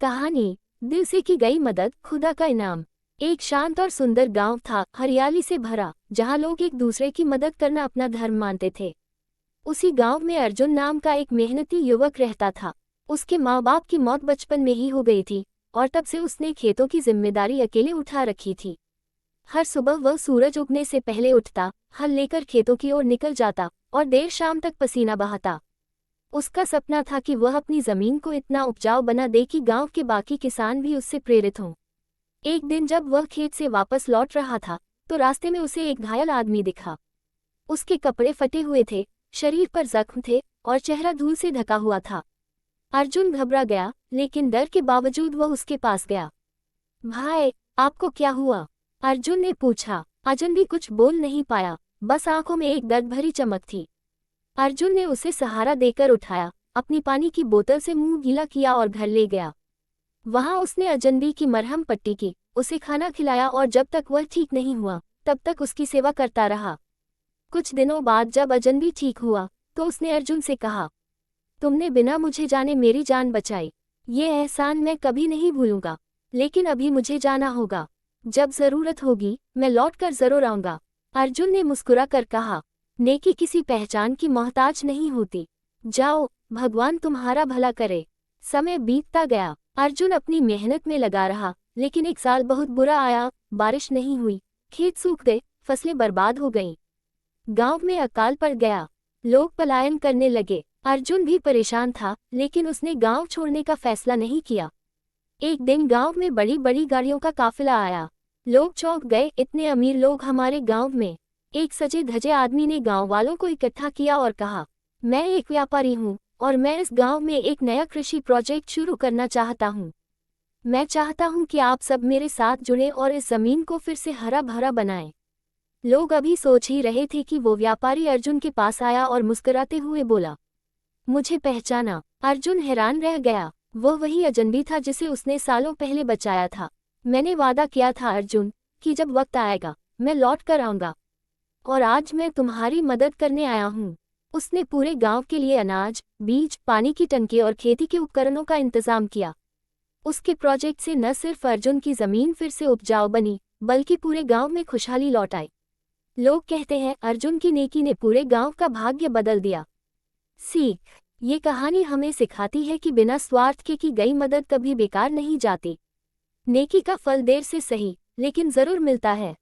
कहानी दिल से की गई मदद खुदा का इनाम। एक शांत और सुंदर गांव था, हरियाली से भरा, जहां लोग एक दूसरे की मदद करना अपना धर्म मानते थे। उसी गांव में अर्जुन नाम का एक मेहनती युवक रहता था। उसके माँ बाप की मौत बचपन में ही हो गई थी और तब से उसने खेतों की जिम्मेदारी अकेले उठा रखी थी। हर सुबह वह सूरज उगने से पहले उठता, हल लेकर खेतों की ओर निकल जाता और देर शाम तक पसीना बहाता। उसका सपना था कि वह अपनी जमीन को इतना उपजाऊ बना दे कि गांव के बाकी किसान भी उससे प्रेरित हों। एक दिन जब वह खेत से वापस लौट रहा था तो रास्ते में उसे एक घायल आदमी दिखा। उसके कपड़े फटे हुए थे, शरीर पर जख्म थे और चेहरा धूल से ढका हुआ था। अर्जुन घबरा गया, लेकिन डर के बावजूद वह उसके पास गया। भाई, आपको क्या हुआ? अर्जुन ने पूछा। अर्जुन भी कुछ बोल नहीं पाया, बस आंखों में एक दर्द भरी चमक थी। अर्जुन ने उसे सहारा देकर उठाया, अपनी पानी की बोतल से मुंह गीला किया और घर ले गया। वहां उसने अजनबी की मरहम पट्टी की, उसे खाना खिलाया और जब तक वह ठीक नहीं हुआ तब तक उसकी सेवा करता रहा। कुछ दिनों बाद जब अजनबी ठीक हुआ तो उसने अर्जुन से कहा, तुमने बिना मुझे जाने मेरी जान बचाई। ये एहसान मैं कभी नहीं भूलूंगा। लेकिन अभी मुझे जाना होगा। जब जरूरत होगी मैं लौटकर जरूर आऊंगा। अर्जुन ने मुस्कुरा कर कहा, नेकी किसी पहचान की मोहताज नहीं होती। जाओ, भगवान तुम्हारा भला करे। समय बीतता गया। अर्जुन अपनी मेहनत में लगा रहा, लेकिन एक साल बहुत बुरा आया। बारिश नहीं हुई, खेत सूख गए, फसलें बर्बाद हो गईं। गांव में अकाल पड़ गया, लोग पलायन करने लगे। अर्जुन भी परेशान था, लेकिन उसने गांव छोड़ने का फैसला नहीं किया। एक दिन गांव में बड़ी बड़ी गाड़ियों का काफिला आया। लोग चौंक गए, इतने अमीर लोग हमारे गांव में। एक सजे धजे आदमी ने गांव वालों को इकट्ठा किया और कहा, मैं एक व्यापारी हूं और मैं इस गांव में एक नया कृषि प्रोजेक्ट शुरू करना चाहता हूं। मैं चाहता हूं कि आप सब मेरे साथ जुड़ें और इस जमीन को फिर से हरा भरा बनाएं। लोग अभी सोच ही रहे थे कि वो व्यापारी अर्जुन के पास आया और मुस्कुराते हुए बोला, मुझे पहचाना? अर्जुन हैरान रह गया। वह वही अजनबी था जिसे उसने सालों पहले बचाया था। मैंने वादा किया था अर्जुन कि जब वक्त आएगा मैं लौट कर आऊंगा, और आज मैं तुम्हारी मदद करने आया हूँ। उसने पूरे गांव के लिए अनाज, बीज, पानी की टंकी और खेती के उपकरणों का इंतजाम किया। उसके प्रोजेक्ट से न सिर्फ अर्जुन की जमीन फिर से उपजाऊ बनी, बल्कि पूरे गांव में खुशहाली लौट आई। लोग कहते हैं अर्जुन की नेकी ने पूरे गांव का भाग्य बदल दिया। सीख, ये कहानी हमें सिखाती है कि बिना स्वार्थ के की गई मदद कभी बेकार नहीं जाती। नेकी का फल देर से सही, लेकिन जरूर मिलता है।